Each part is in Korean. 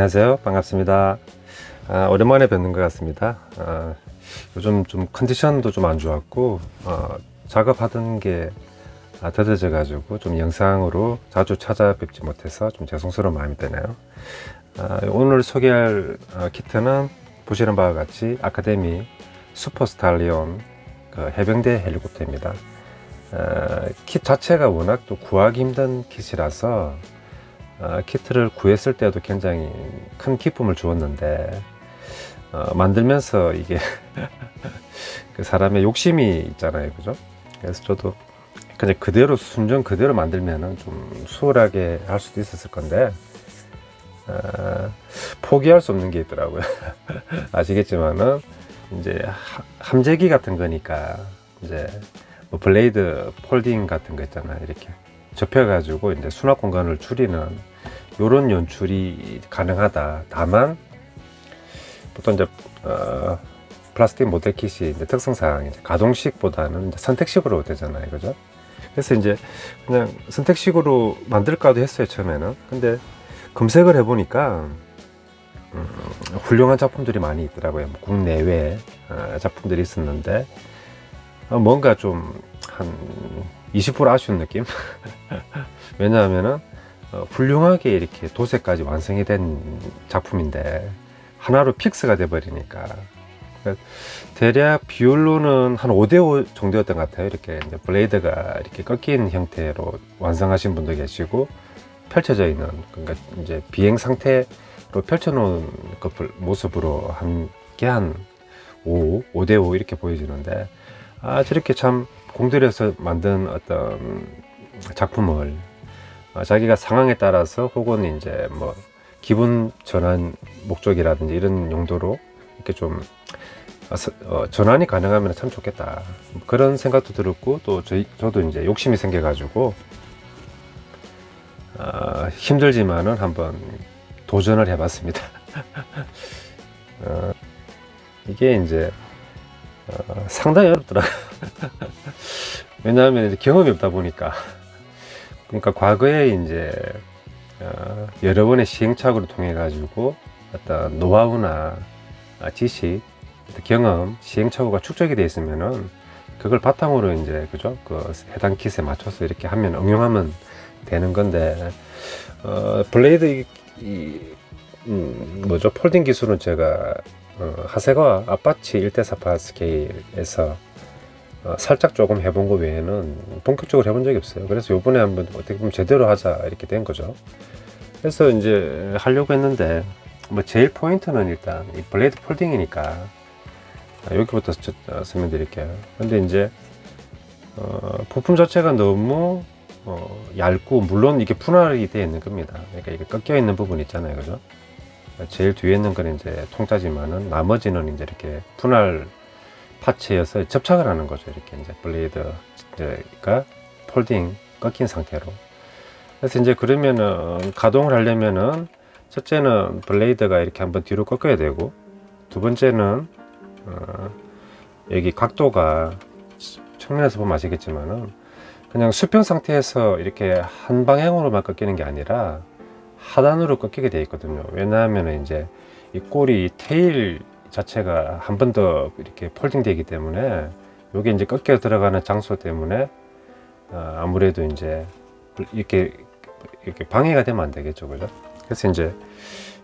안녕하세요. 반갑습니다. 오랜만에 뵙는 것 같습니다. 요즘 좀 컨디션도 좀 안 좋았고 작업하던 게 더뎌져 가지고 좀 영상으로 자주 찾아뵙지 못해서 좀 죄송스러운 마음이 드네요. 오늘 소개할 키트는 보시는 바와 같이 아카데미 슈퍼스탈리온 그 해병대 헬리콥터입니다. 킷 자체가 워낙 또 구하기 힘든 킷이라서 키트를 구했을 때도 굉장히 큰 기쁨을 주었는데 만들면서 이게 그 사람의 욕심이 있잖아요, 그죠? 그래서 저도 그냥 그대로 순정 그대로 만들면은 좀 수월하게 할 수도 있었을 건데 포기할 수 없는 게 있더라고요. 아시겠지만은 이제 함재기 같은 거니까 이제 뭐 블레이드 폴딩 같은 거 있잖아요, 이렇게 접혀가지고 이제 수납 공간을 줄이는 이런 연출이 가능하다. 다만 보통 이제 플라스틱 모델 킷이 이제 특성상 이제 가동식보다는 이제 선택식으로 되잖아요, 그죠? 그래서 이제 그냥 선택식으로 만들까도 했어요, 처음에는. 근데 검색을 해보니까 훌륭한 작품들이 많이 있더라고요. 국내외 작품들이 있었는데 뭔가 좀 한 20% 아쉬운 느낌? 왜냐하면은 훌륭하게 이렇게 도색까지 완성이 된 작품인데 하나로 픽스가 돼 버리니까 대략 비율로는 한 5대5 정도였던 것 같아요. 이렇게 이제 블레이드가 이렇게 꺾인 형태로 완성하신 분도 계시고 펼쳐져 있는, 그러니까 이제 비행 상태로 펼쳐 놓은 그 모습으로 함께 한 5대5 이렇게 보여지는데 저렇게 참 공들여서 만든 어떤 작품을 자기가 상황에 따라서 혹은 이제 뭐 기분 전환 목적이라든지 이런 용도로 이렇게 좀 전환이 가능하면 참 좋겠다, 그런 생각도 들었고, 또 저도 이제 욕심이 생겨 가지고 힘들지만은 한번 도전을 해봤습니다. 이게 이제 상당히 어렵더라고요. 왜냐하면 이제 경험이 없다 보니까. 그러니까 과거에 이제 여러 번의 시행착오를 통해 가지고 어떤 노하우나 지식, 경험, 시행착오가 축적이 되어 있으면은 그걸 바탕으로 이제, 그죠? 그 해당 킷에 맞춰서 이렇게 하면 응용하면 되는 건데 블레이드 뭐죠? 폴딩 기술은 제가 하세가 아파치 1대4파 스케일에서 살짝 조금 해본 거 외에는 본격적으로 해본 적이 없어요. 그래서 요번에 한번 어떻게 보면 제대로 하자 이렇게 된 거죠. 그래서 이제 하려고 했는데 뭐 제일 포인트는 일단 이 블레이드 폴딩이니까 여기부터 설명드릴게요. 근데 이제 부품 자체가 너무 얇고, 물론 이게 분할이 되어 있는 겁니다. 그러니까 이게 꺾여 있는 부분 있잖아요, 그죠? 제일 뒤에 있는 건 이제 통짜지만은 나머지는 이제 이렇게 분할 파츠여서 접착을 하는 거죠. 이렇게 이제 블레이드가 폴딩 꺾인 상태로. 그래서 이제 그러면은 가동을 하려면은 첫째는 블레이드가 이렇게 한번 뒤로 꺾어야 되고, 두 번째는 여기 각도가 측면에서 보면 아시겠지만은 그냥 수평 상태에서 이렇게 한 방향으로만 꺾이는 게 아니라 하단으로 꺾이게 되어 있거든요. 왜냐하면 이제 이 꼬리 테일 자체가 한 번 더 이렇게 폴딩 되기 때문에 이게 이제 꺾여 들어가는 장소 때문에 아무래도 이제 이렇게 방해가 되면 안 되겠죠, 그죠? 그래서 이제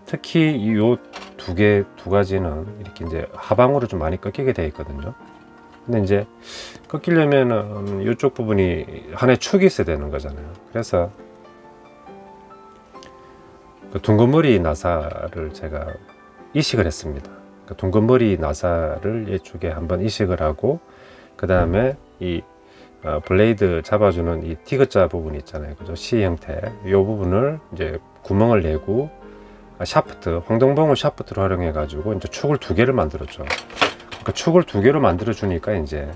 특히 이 두 가지는 이렇게 이제 하방으로 좀 많이 꺾이게 되어 있거든요. 근데 이제 꺾이려면은 이쪽 부분이 하나의 축이 있어야 되는 거잖아요. 그래서 그 둥근머리 나사를 제가 이식을 했습니다. 그 둥근머리 나사를 이쪽에 한번 이식을 하고, 그 다음에 이 블레이드 잡아주는 이 디귿자 부분 있잖아요, 그죠? C 형태, 이 부분을 이제 구멍을 내고 샤프트, 황동봉을 샤프트로 활용해 가지고 이제 축을 2개를 만들었죠. 그 축을 2개로 만들어 주니까 이제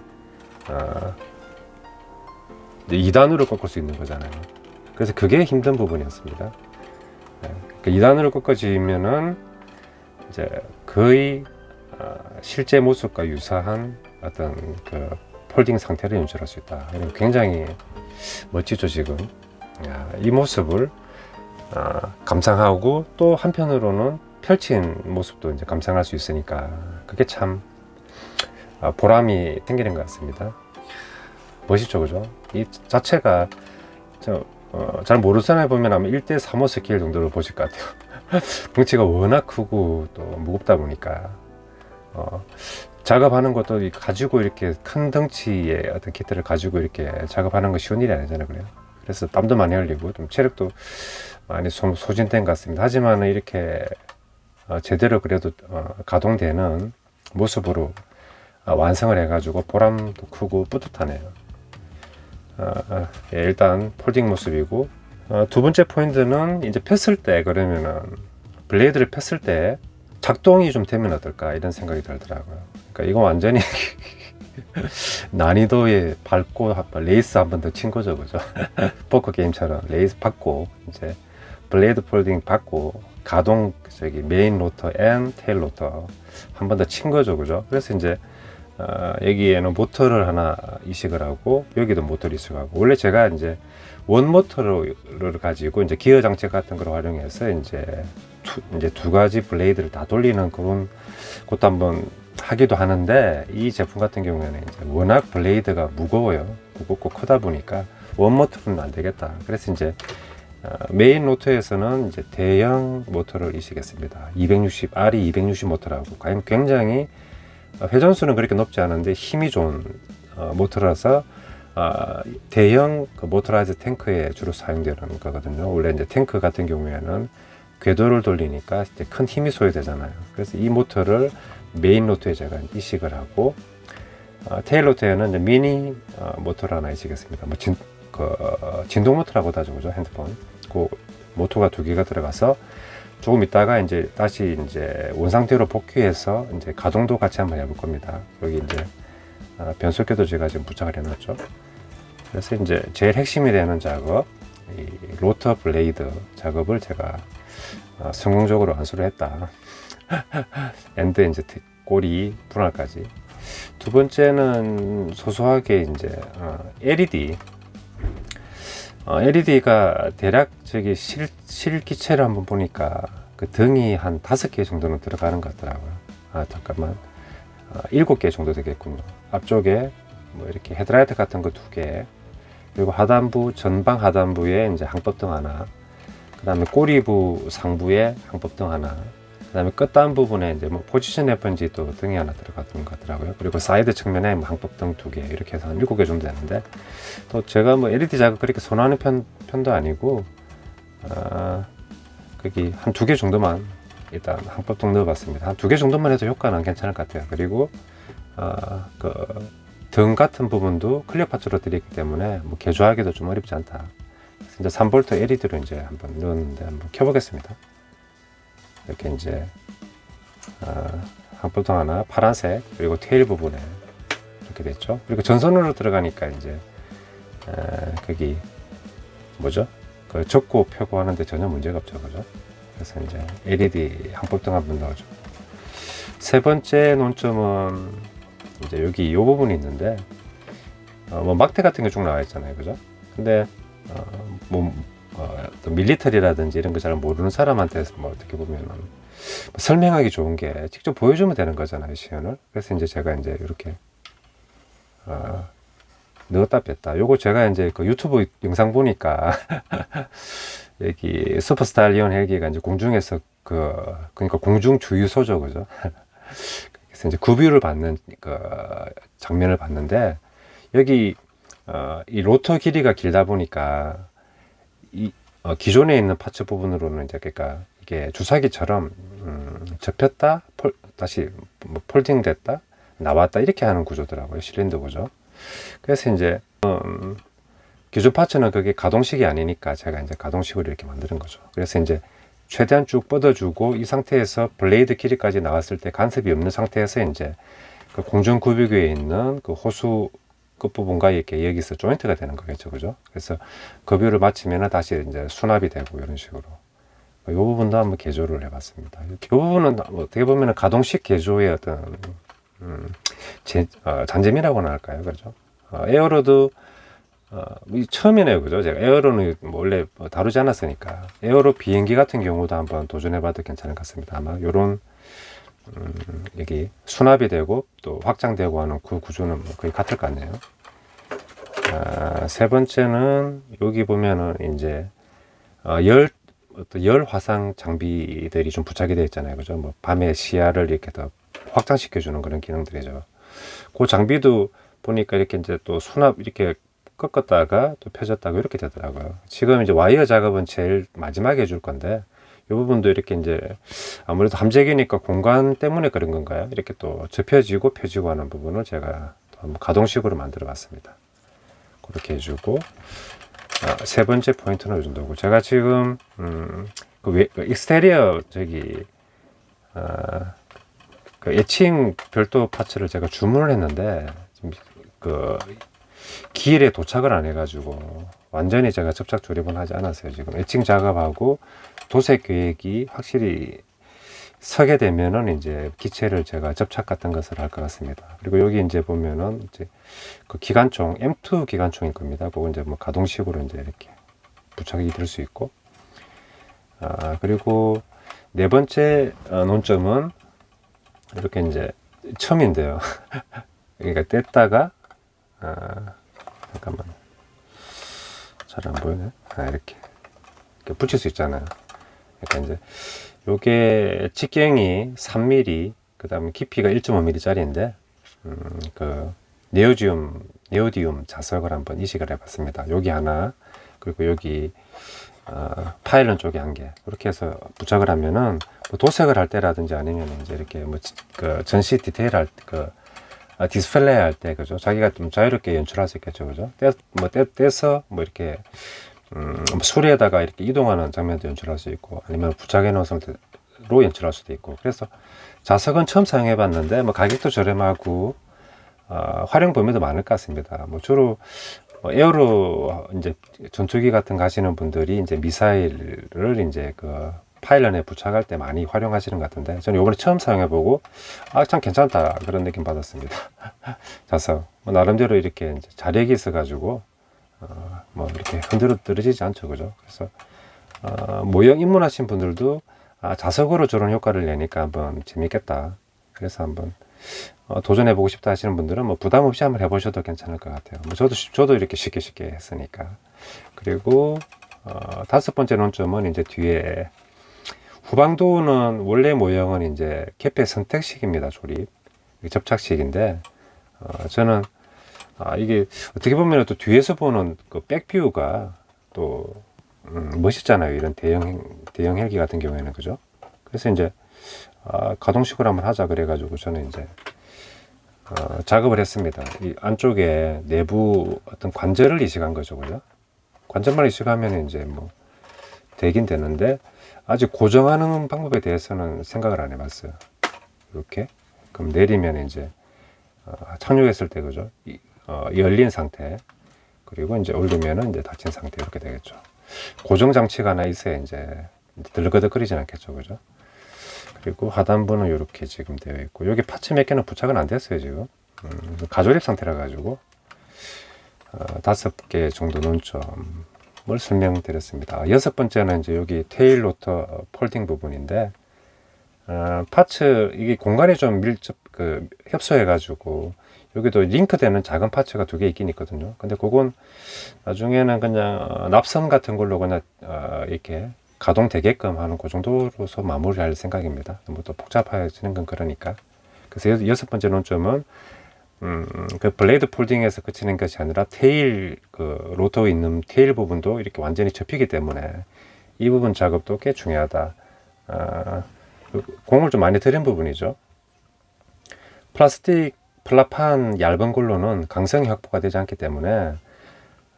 2단으로 꺾을 수 있는 거잖아요. 그래서 그게 힘든 부분이었습니다. 그 2단으로 꺾어지면은 이제 거의 실제 모습과 유사한 어떤 그 폴딩 상태를 연출할 수 있다. 굉장히 멋지죠, 지금. 이 모습을 감상하고 또 한편으로는 펼친 모습도 이제 감상할 수 있으니까 그게 참 보람이 생기는 것 같습니다. 멋있죠, 그죠? 이 자체가 잘 모르는 사람이 보면 아마 1대3.5 스케일 정도로 보실 것 같아요. 덩치가 워낙 크고 또 무겁다 보니까 작업하는 것도 가지고 이렇게 큰 덩치의 어떤 키트를 가지고 이렇게 작업하는 거 쉬운 일이 아니잖아요. 그래요. 그래서 땀도 많이 흘리고 좀 체력도 많이 소진된 것 같습니다. 하지만 이렇게 제대로 그래도 가동되는 모습으로 완성을 해가지고 보람도 크고 뿌듯하네요. 예, 일단 폴딩 모습이고 두 번째 포인트는 이제 폈을 때 그러면은 블레이드를 폈을 때 작동이 좀 되면 어떨까 이런 생각이 들더라고요. 그러니까 이거 완전히 난이도에 밟고 레이스 한 번 더 친 거죠, 그죠? 포커 게임처럼 레이스 받고 이제 블레이드 폴딩 받고 가동 저기 메인 로터 앤 테일 로터 한 번 더 친 거죠, 그죠? 그래서 이제 여기에는 모터를 하나 이식을 하고 여기도 모터를 이식을 하고 원래 제가 이제 원 모터를 가지고 이제 기어 장치 같은 걸 활용해서 이제 두 가지 블레이드를 다 돌리는 그런 것도 한번 하기도 하는데 이 제품 같은 경우에는 이제 워낙 블레이드가 무겁고 크다 보니까 원 모터는 안 되겠다. 그래서 이제 메인 로터에서는 이제 대형 모터를 이식했습니다. RE 260 모터라고 굉장히 회전수는 그렇게 높지 않은데 힘이 좋은 모터라서 대형 모터라이즈 탱크에 주로 사용되는 거거든요. 원래 이제 탱크 같은 경우에는 궤도를 돌리니까 이제 큰 힘이 소요되잖아요. 그래서 이 모터를 메인 로터에 제가 이식을 하고 테일 로터에는 이제 미니 모터를 하나 이식했습니다. 뭐 진동 모터라고도 하죠, 그죠? 핸드폰. 그 모터가 두 개가 들어가서 조금 있다가 이제 다시 이제 원상태로 복귀해서 이제 가동도 같이 한번 해볼 겁니다. 여기 이제 변속기도 제가 지금 부착을 해놨죠. 그래서 이제 제일 핵심이 되는 작업, 이 로터 블레이드 작업을 제가 성공적으로 완수를 했다. 엔드 이제 꼬리 분할까지. 두 번째는 소소하게 이제 LED가 대략 저기 실기체를 한번 보니까 그 등이 한 5개 정도는 들어가는 것 같더라고요. 잠깐만. 7개 정도 되겠군요. 앞쪽에 뭐 이렇게 헤드라이트 같은 거 2개, 그리고 하단부, 전방 하단부에 이제 항법등 하나, 그 다음에 꼬리부 상부에 항법등 하나, 그 다음에 끝단 부분에 이제 뭐 포지션 FNG도 등이 하나 들어갔던 것 같더라고요. 그리고 사이드 측면에 뭐 항법등 2개, 이렇게 해서 한 7개 정도 되는데, 또 제가 뭐 LED 작업 그렇게 선호하는 편도 아니고, 거기 한 2개 정도만 일단 항법등 넣어봤습니다. 한 2개 정도만 해도 효과는 괜찮을 것 같아요. 그리고 등 같은 부분도 클리어 파츠로 드리기 때문에 뭐 개조하기도 좀 어렵지 않다. 그래서 이제 3V LED로 이제 한번 넣었는데 한번 켜보겠습니다. 이렇게 이제 항법등 하나 파란색, 그리고 테일 부분에 이렇게 됐죠. 그리고 전선으로 들어가니까 이제 거기 뭐죠? 그 적고 펴고 하는데 전혀 문제가 없죠, 그죠? 그래서 이제 LED 항법등 한번 넣어줘. 세 번째 논점은 이제 여기 이 부분이 있는데 뭐 막대 같은 게 쭉 나와 있잖아요, 그죠? 근데 또 밀리터리라든지 이런 거 잘 모르는 사람한테 뭐 어떻게 보면은 뭐 설명하기 좋은 게 직접 보여주면 되는 거잖아요, 시연을. 그래서 이제 제가 이제 이렇게 넣었다 뺐다. 요거 제가 이제 그 유튜브 영상 보니까 여기 슈퍼스타일리온 헬기가 이제 공중에서 그러니까 공중 주유소죠, 그죠? 그래서 이제 급유를 받는 그 장면을 봤는데 여기 이 로터 길이가 길다 보니까 이 기존에 있는 파츠 부분으로는 이제 그러니까 이게 주사기처럼 접혔다 다시 뭐 폴딩됐다 나왔다 이렇게 하는 구조더라고요, 실린더 구조. 그래서 이제 기존 파츠는 그게 가동식이 아니니까 제가 이제 가동식으로 이렇게 만드는 거죠. 그래서 이제 최대한 쭉 뻗어주고 이 상태에서 블레이드 길이까지 나왔을 때 간섭이 없는 상태에서 이제 그 공중 구비구에 있는 그 호수 끝부분과 이렇게 여기서 조인트가 되는 거겠죠, 그죠? 그래서 급유를 마치면 다시 이제 수납이 되고 이런 식으로 이 부분도 한번 개조를 해봤습니다. 이 부분은 어떻게 보면 가동식 개조의 어떤 잔재미라고나 할까요, 그렇죠? 에어로드 이 처음이네요, 그죠? 제가 에어로는 뭐 원래 뭐 다루지 않았으니까. 에어로 비행기 같은 경우도 한번 도전해봐도 괜찮을 것 같습니다. 아마 요런, 여기 수납이 되고 또 확장되고 하는 그 구조는 뭐 거의 같을 것 같네요. 세 번째는 여기 보면은 이제, 어떤 열 화상 장비들이 좀 부착이 되어 있잖아요. 그죠? 뭐 밤에 시야를 이렇게 더 확장시켜주는 그런 기능들이죠. 그 장비도 보니까 이렇게 이제 또 수납 이렇게 꺾었다가 또 펴졌다가 이렇게 되더라고요. 지금 이제 와이어 작업은 제일 마지막에 해줄 건데 이 부분도 이렇게 이제 아무래도 함재기니까 공간 때문에 그런 건가요? 이렇게 또 접혀지고 펴지고 하는 부분을 제가 또 한번 가동식으로 만들어 봤습니다. 그렇게 해주고 세 번째 포인트는 이 정도고 제가 지금 그 익스테리어 저기 그 애칭 별도 파츠를 제가 주문을 했는데 지금 그 기일에 도착을 안 해가지고 완전히 제가 접착 조립은 하지 않았어요. 지금 애칭 작업하고 도색 계획이 확실히 서게 되면은 이제 기체를 제가 접착 같은 것을 할 것 같습니다. 그리고 여기 이제 보면은 이제 그 기관총 M2 기관총일 겁니다. 그거 이제 뭐 가동식으로 이제 이렇게 부착이 될 수 있고 그리고 네 번째 논점은 이렇게 이제 처음인데요. 그러니까 뗐다가 잠깐만 잘 안 보이네. 이렇게 붙일 수 있잖아요. 그러니까 이제 요게 직경이 3mm, 그 다음에 깊이가 1.5mm 짜리인데 그 네오디움 자석을 한번 이식을 해봤습니다. 여기 하나, 그리고 여기 파일런 쪽에 한 개, 이렇게 해서 부착을 하면은 뭐 도색을 할 때라든지 아니면 이제 이렇게 뭐 그 전시 디테일 할 디스플레이 할 때, 그죠? 자기가 좀 자유롭게 연출할 수 있겠죠, 그죠? 떼서 뭐 이렇게 수리에다가 이렇게 이동하는 장면도 연출할 수 있고, 아니면 부착해 놓은 상태로 연출할 수도 있고. 그래서 자석은 처음 사용해 봤는데 뭐 가격도 저렴하고 활용 범위도 많을 것 같습니다. 뭐 주로 에어로 이제 전투기 같은 가시는 분들이 이제 미사일을 이제 그 파일런에 부착할 때 많이 활용하시는 것 같은데, 저는 이번에 처음 사용해 보고 참 괜찮다 그런 느낌 받았습니다. 자석 뭐 나름대로 이렇게 이제 자력이 있어 가지고 뭐 이렇게 흔들어 떨어지지 않죠, 그죠? 그래서 모형 입문하신 분들도 자석으로 저런 효과를 내니까 한번 재밌겠다. 그래서 한번 도전해보고 싶다 하시는 분들은 뭐 부담 없이 한번 해보셔도 괜찮을 것 같아요. 뭐 저도 이렇게 쉽게 했으니까. 그리고 다섯 번째 논점은 이제 뒤에 후방도는 원래 모형은 이제 개폐 선택식입니다. 조립 접착식인데 저는 이게 어떻게 보면 또 뒤에서 보는 그 백뷰가 또 멋있잖아요. 이런 대형 헬기 같은 경우에는, 그죠? 그래서 이제 가동식으로 한번 하자 그래가지고 저는 이제 작업을 했습니다. 이 안쪽에 내부 어떤 관절을 이식한 거죠, 그죠? 관절만 이식하면 이제 뭐 되긴 되는데 아직 고정하는 방법에 대해서는 생각을 안 해봤어요. 이렇게 그럼 내리면 이제 착륙했을 때, 그죠? 열린 상태, 그리고 이제 올리면은 이제 닫힌 상태, 이렇게 되겠죠. 고정 장치가 하나 있어야 이제 들거덕거리진 않겠죠, 그죠? 그리고 하단부는 이렇게 지금 되어 있고, 여기 파츠 몇 개는 부착은 안 됐어요, 지금. 가조립 상태라 가지고 5개 정도 논점을 설명드렸습니다. 여섯 번째는 이제 여기 테일 로터 폴딩 부분인데, 파츠 이게 공간에 좀 협소해 가지고 여기도 링크되는 작은 파츠가 2개 있긴 있거든요. 근데 그건 나중에는 그냥 납선 같은 걸로 그냥 이렇게 가동되게끔 하는 그 정도로서 마무리할 생각입니다. 뭐 또 복잡해지는 건 그러니까. 그래서 여섯 번째 논점은 그 블레이드 폴딩에서 그치는 것이 아니라 테일, 그 로터에 있는 테일 부분도 이렇게 완전히 접히기 때문에 이 부분 작업도 꽤 중요하다. 공을 좀 많이 들인 부분이죠. 플라스틱 플라판 얇은 걸로는 강성이 확보가 되지 않기 때문에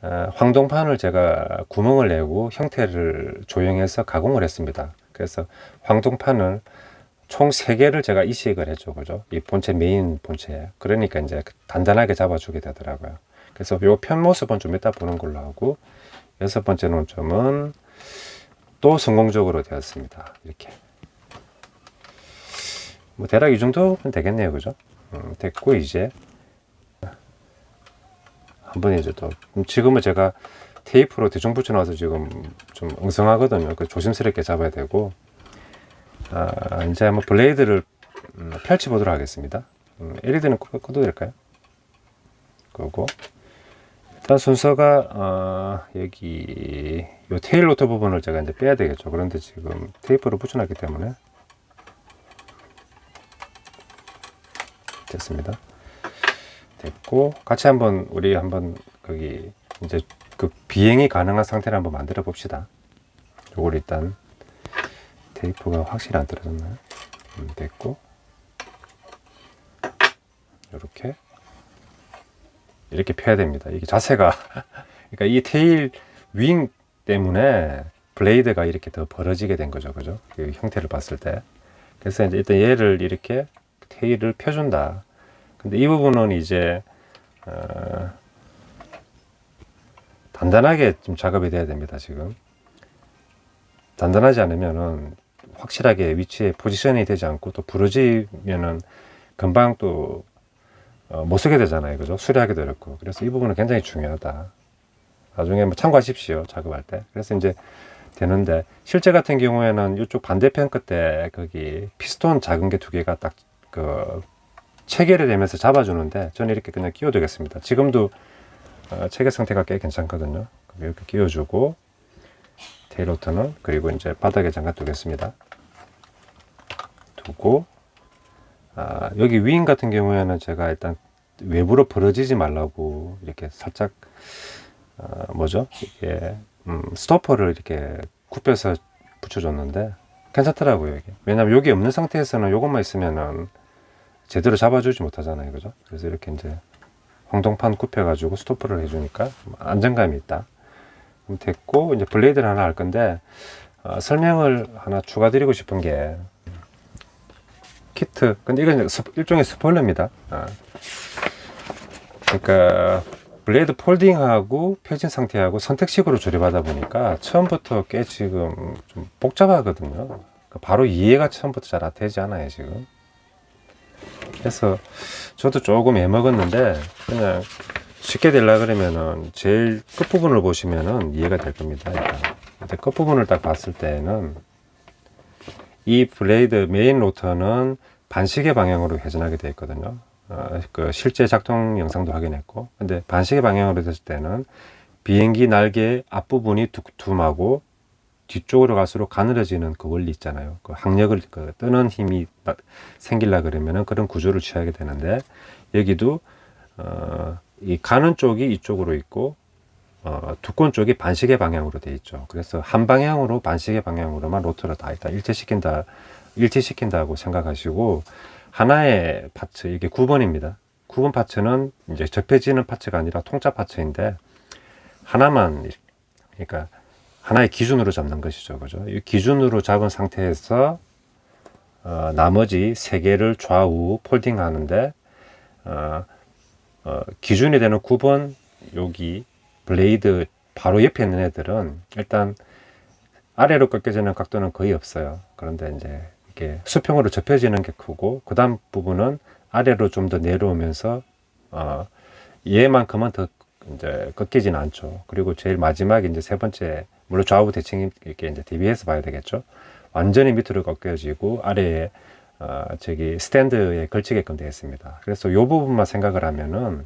황동판을 제가 구멍을 내고 형태를 조형해서 가공을 했습니다. 그래서 황동판을 총 3개를 제가 이식을 했죠, 그죠? 이 본체, 메인 본체에. 그러니까 이제 단단하게 잡아주게 되더라고요. 그래서 요 편 모습은 좀 이따 보는 걸로 하고, 여섯 번째 논점은 또 성공적으로 되었습니다. 이렇게. 뭐 대략 이 정도면 되겠네요, 그죠? 됐고, 이제 한번 이제 또 지금은 제가 테이프로 대충 붙여놔서 지금 좀 엉성하거든요. 그 조심스럽게 잡아야 되고, 이제 한번 블레이드를 펼쳐 보도록 하겠습니다. LED는 꺼도 될까요? 끄고, 일단 순서가 여기 요 테일 로터 부분을 제가 이제 빼야 되겠죠. 그런데 지금 테이프로 붙여놨기 때문에 됐습니다. 됐고, 같이 한번 우리 한번 거기 이제 그 비행이 가능한 상태를 한번 만들어 봅시다. 요걸 일단 테이프가 확실히 안 떨어졌나요? 됐고, 이렇게 펴야 됩니다. 이게 자세가 그러니까 이 테일 윙 때문에 블레이드가 이렇게 더 벌어지게 된 거죠, 그죠? 그 형태를 봤을 때. 그래서 이제 일단 얘를 이렇게 테일을 펴준다. 근데 이 부분은 이제 단단하게 좀 작업이 돼야 됩니다. 지금 단단하지 않으면은 확실하게 위치에 포지션이 되지 않고 또 부러지면은 금방 또 못 쓰게 되잖아요, 그죠? 수리하기도 어렵고. 그래서 이 부분은 굉장히 중요하다. 나중에 뭐 참고하십시오, 작업할 때. 그래서 이제 되는데, 실제 같은 경우에는 이쪽 반대편 끝에 거기 피스톤 작은 게 두 개가 딱 그 체결이 되면서 잡아주는데, 저는 이렇게 그냥 끼워두겠습니다. 지금도 체결 상태가 꽤 괜찮거든요. 이렇게 끼워주고, 테일로터는 그리고 이제 바닥에 잠깐 두겠습니다. 두고, 여기 윙 같은 경우에는 제가 일단 외부로 벌어지지 말라고 이렇게 살짝 뭐죠? 이게 스토퍼를 이렇게 굽혀서 붙여줬는데 괜찮더라고요. 이게. 왜냐면 여기 없는 상태에서는 이것만 있으면은 제대로 잡아주지 못하잖아요, 그죠? 그래서 이렇게 이제 황동판 굽혀가지고 스토퍼를 해주니까 안정감이 있다. 그럼 됐고, 이제 블레이드를 하나 할 건데 설명을 하나 추가드리고 싶은 게, 키트, 근데 이건 일종의 스포일러입니다. 그러니까 블레이드 폴딩하고 펴진 상태하고 선택식으로 조립하다 보니까 처음부터 꽤 지금 좀 복잡하거든요. 그러니까 바로 이해가 처음부터 잘 되지 않아요, 지금. 그래서 저도 조금 애먹었는데 그냥 쉽게 되려 그러면은 제일 끝부분을 보시면은 이해가 될 겁니다. 일단 끝부분을 딱 봤을 때는 이 블레이드 메인 로터는 반시계 방향으로 회전하게 되어 있거든요. 그 실제 작동 영상도 확인했고, 근데 반시계 방향으로 됐을 때는 비행기 날개 앞부분이 두툼하고 뒤쪽으로 갈수록 가늘어지는 그 원리 있잖아요. 그 항력을 뜨는 힘이 생기려 그러면은 그런 구조를 취하게 되는데, 여기도 이 가는 쪽이 이쪽으로 있고 두꺼운 쪽이 반시계 방향으로 되어 있죠. 그래서 한 방향으로 반시계 방향으로만 로터를 다 일단 일치시킨다고 생각하시고, 하나의 파츠, 이게 9번입니다. 9번 파츠는 이제 접혀지는 파츠가 아니라 통짜 파츠인데, 하나만, 그러니까 하나의 기준으로 잡는 것이죠. 그죠? 이 기준으로 잡은 상태에서 나머지 세 개를 좌우 폴딩 하는데, 기준이 되는 9번 여기 블레이드 바로 옆에 있는 애들은 일단 아래로 꺾여지는 각도는 거의 없어요. 그런데 이제 이게 수평으로 접혀지는 게 크고, 그 다음 부분은 아래로 좀 더 내려오면서 얘만큼은 더 이제 꺾이지는 않죠. 그리고 제일 마지막에 이제 세 번째, 물론 좌우 대칭 이렇게 이제 대비해서 봐야 되겠죠. 완전히 밑으로 꺾여지고 아래에 저기 스탠드에 걸치게끔 되어 있습니다. 그래서 이 부분만 생각을 하면은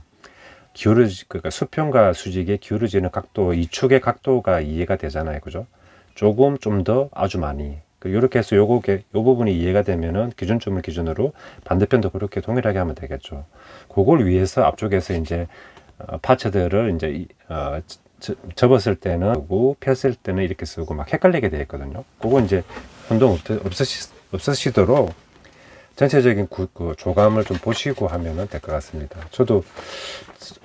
그러니까 수평과 수직의 기울어지는 각도, 이 축의 각도가 이해가 되잖아요, 그죠? 조금 좀 더 아주 많이. 이렇게 해서 요 부분이 이해가 되면은 기준점을 기준으로 반대편도 그렇게 동일하게 하면 되겠죠. 그걸 위해서 앞쪽에서 이제 파츠들을 이제 접었을 때는 쓰고 폈을 때는 이렇게 쓰고 막 헷갈리게 되어 있거든요. 그거 이제 혼동 없으시도록 전체적인 그 조감을 좀 보시고 하면은 될 것 같습니다. 저도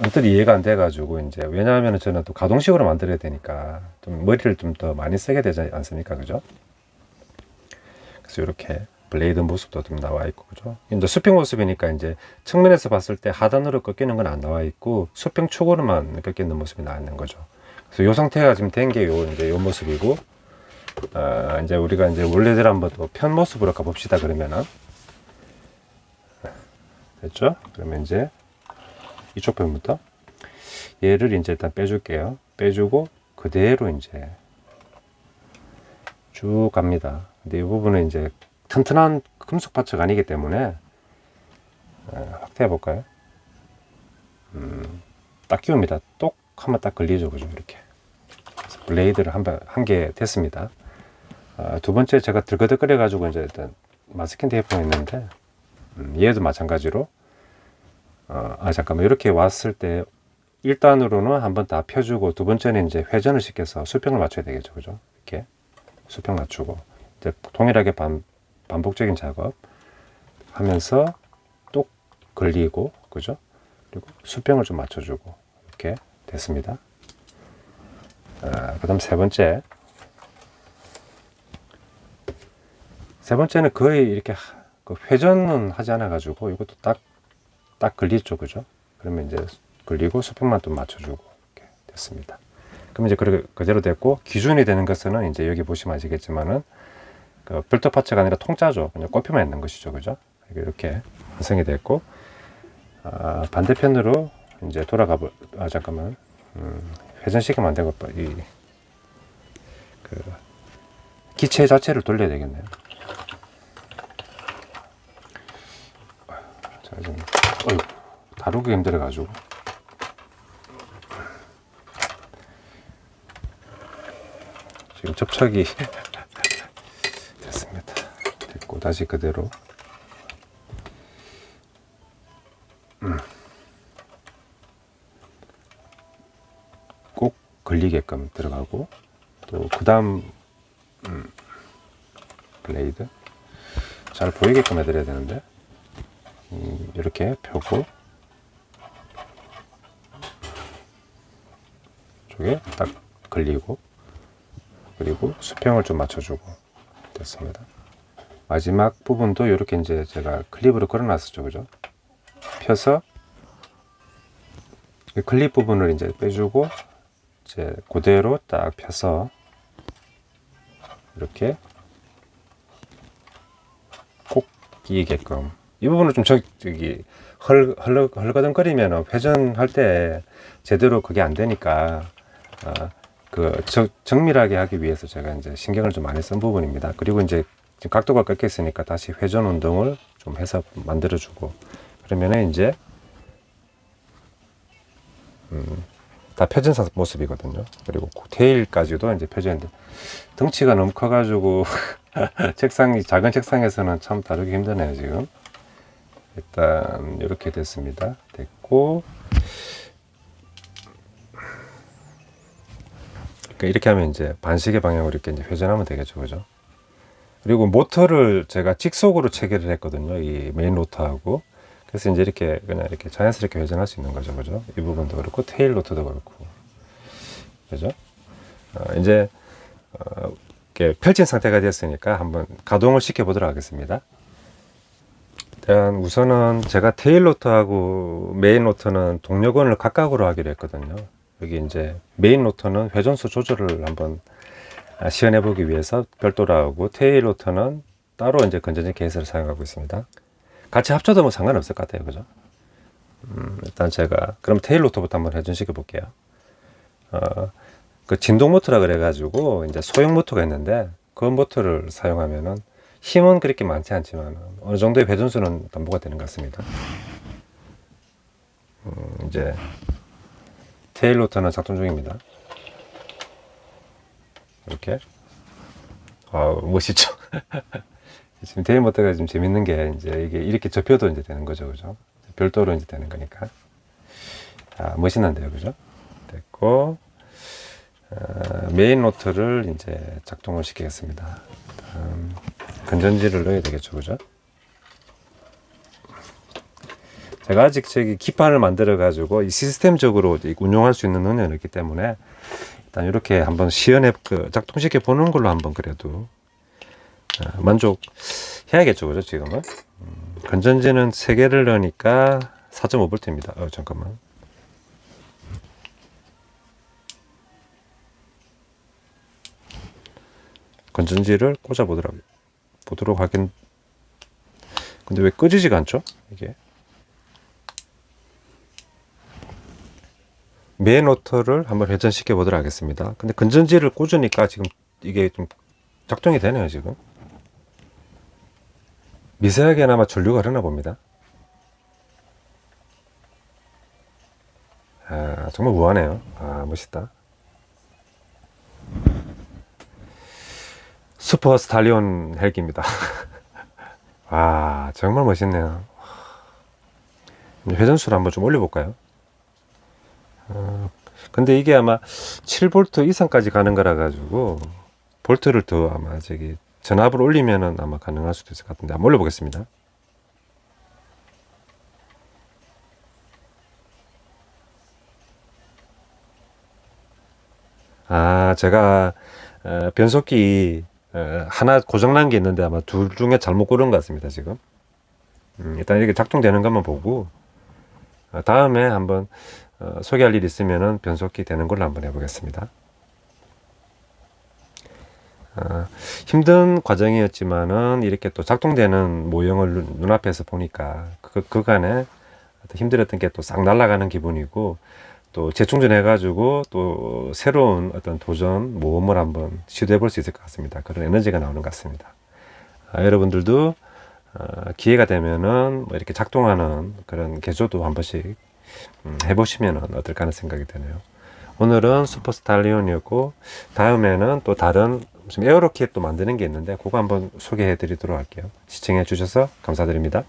언뜻 이해가 안 돼가지고, 이제 왜냐하면 저는 또 가동식으로 만들어야 되니까 좀 머리를 좀 더 많이 쓰게 되지 않습니까, 그죠? 그래서 이렇게 블레이드 모습도 좀 나와 있고, 그죠? 이제 수평 모습이니까 이제 측면에서 봤을 때 하단으로 꺾이는 건 안 나와 있고 수평 축으로만 꺾이는 모습이 나와 있는 거죠. 그래서 이 상태가 지금 된 게 이제 요 모습이고, 이제 우리가 이제 원래대로 한번 또 편 모습으로 가봅시다. 그러면은 됐죠? 그러면 이제 이쪽 편부터 얘를 이제 일단 빼줄게요. 빼주고 그대로 이제 쭉 갑니다. 근데 이 부분은 이제 튼튼한 금속 파츠가 아니기 때문에 확대해 볼까요? 딱 끼웁니다. 똑 하면 딱 걸리죠, 그죠? 이렇게 블레이드를 한 개 됐습니다. 두 번째 제가 들거덕거려 가지고 이제 일단 마스킹 테이프가 있는데 얘도 마찬가지로 잠깐만, 이렇게 왔을 때 1단으로는 한번 다 펴주고 두 번째는 이제 회전을 시켜서 수평을 맞춰야 되겠죠, 그죠? 이렇게 수평 맞추고 이제 동일하게 반복적인 작업 하면서 똑 걸리고, 그죠? 그리고 수평을 좀 맞춰주고 이렇게 됐습니다. 그 다음 세 번째는 거의 이렇게 회전은 하지 않아 가지고 이것도 딱 걸리죠, 그죠? 그러면 이제 걸리고 수평만 좀 맞춰주고 이렇게 됐습니다. 그럼 이제 그대로 됐고, 기준이 되는 것은 이제 여기 보시면 아시겠지만은 그 별도 파츠가 아니라 통짜죠. 그냥 꼽혀만 있는 것이죠, 그죠? 이렇게 완성이 됐고, 반대편으로 이제 잠깐만, 회전시키면 안 되고 그 기체 자체를 돌려야 되겠네요. 자, 좀 다루기 힘들어가지고 지금 접착이 됐습니다. 됐고 다시 그대로 꼭 걸리게끔 들어가고, 또 그 다음 블레이드 잘 보이게끔 해드려야 되는데 이렇게 펴고 쪽에 딱 걸리고, 그리고 수평을 좀 맞춰주고 됐습니다. 마지막 부분도 이렇게 이제 제가 클립으로 걸어놨었죠, 그죠? 펴서 클립 부분을 이제 빼주고 이제 그대로 딱 펴서 이렇게 꼭 끼게끔. 이 부분을 좀 저기 헐거덩거리면 회전할 때 제대로 그게 안 되니까 정밀하게 하기 위해서 제가 이제 신경을 좀 많이 쓴 부분입니다. 그리고 이제 지금 각도가 꺾여 있으니까 다시 회전 운동을 좀 해서 만들어주고, 그러면은 이제 다 펴진 모습이거든요. 그리고 테일까지도 이제 펴졌는데 덩치가 너무 커가지고 작은 책상에서는 참 다루기 힘드네요, 지금. 일단 이렇게 됐습니다. 됐고, 그러니까 이렇게 하면 이제 반시계 방향으로 이렇게 이제 회전하면 되겠죠, 그죠? 그리고 모터를 제가 직속으로 체결을 했거든요, 이 메인 로터하고. 그래서 이제 이렇게 그냥 이렇게 자연스럽게 회전할 수 있는 거죠, 그죠? 이 부분도 그렇고 테일 로터도 그렇고, 그죠? 이제 이렇게 펼친 상태가 됐으니까 한번 가동을 시켜 보도록 하겠습니다. 일단 우선은 제가 테일 로터하고 메인 로터는 동력원을 각각으로 하기로 했거든요. 여기 이제 메인 로터는 회전수 조절을 한번 시연해 보기 위해서 별도로 하고, 테일 로터는 따로 이제 건전지 케이스를 사용하고 있습니다. 같이 합쳐도 뭐 상관없을 것 같아요, 그죠? 일단 제가 그럼 테일 로터부터 한번 회전시켜 볼게요. 그 진동 모터라 그래가지고 이제 소형 모터가 있는데 그 모터를 사용하면은 힘은 그렇게 많지 않지만 어느 정도의 회전수는 담보가 되는 것 같습니다. 이제 테일 로터는 작동 중입니다. 이렇게 멋있죠? 지금 테일 모터가 좀 재밌는 게 이제 이게 이렇게 접혀도 이제 되는 거죠, 그죠? 별도로 이제 되는 거니까. 멋있는데요, 그죠? 됐고, 메인 로터를 이제 작동을 시키겠습니다. 건전지를 넣어야 되겠죠, 그죠? 제가 아직 기판을 만들어 가지고 이 시스템적으로 운용할 수 있는 능력이 있기 때문에 일단 이렇게 한번 시연해 작동시켜 보는 걸로 한번 그래도 만족해야겠죠, 그죠? 지금은 건전지는 3개를 넣으니까 4.5V입니다. 잠깐만. 건전지를 꽂아 보도록 하긴. 근데 왜 끄지지가 않죠? 이게 메인로터를 한번 회전시켜 보도록 하겠습니다. 근데 건전지를 꽂으니까 지금 이게 좀 작동이 되네요. 지금 미세하게나마 전류가 흐르나 봅니다. 아, 정말 우아하네요. 아, 멋있다. 슈퍼 스탈리온 헬기입니다. 와, 정말 멋있네요. 회전수를 한번 좀 올려볼까요? 근데 이게 아마 7V 이상까지 가는 거라 가지고 볼트를 더 아마 저기 전압을 올리면은 아마 가능할 수도 있을 것 같은데 한번 올려보겠습니다. 아, 제가 변속기 하나 고장난 게 있는데 아마 둘 중에 잘못 고른 것 같습니다. 지금 일단 이렇게 작동되는 것만 보고 다음에 한번 소개할 일 있으면은 변속기 되는 걸로 한번 해보겠습니다. 힘든 과정이었지만은 이렇게 또 작동되는 모형을 눈앞에서 보니까 그간에 힘들었던 게 또 싹 날아가는 기분이고, 또 재충전해 가지고 또 새로운 어떤 도전 모험을 한번 시도해 볼 수 있을 것 같습니다. 그런 에너지가 나오는 것 같습니다. 여러분들도 기회가 되면은 뭐 이렇게 작동하는 그런 개조도 한 번씩 해보시면 어떨까 하는 생각이 드네요. 오늘은 슈퍼스탈리온이었고, 다음에는 또 다른 에어로킷 또 만드는 게 있는데 그거 한번 소개해 드리도록 할게요. 시청해 주셔서 감사드립니다.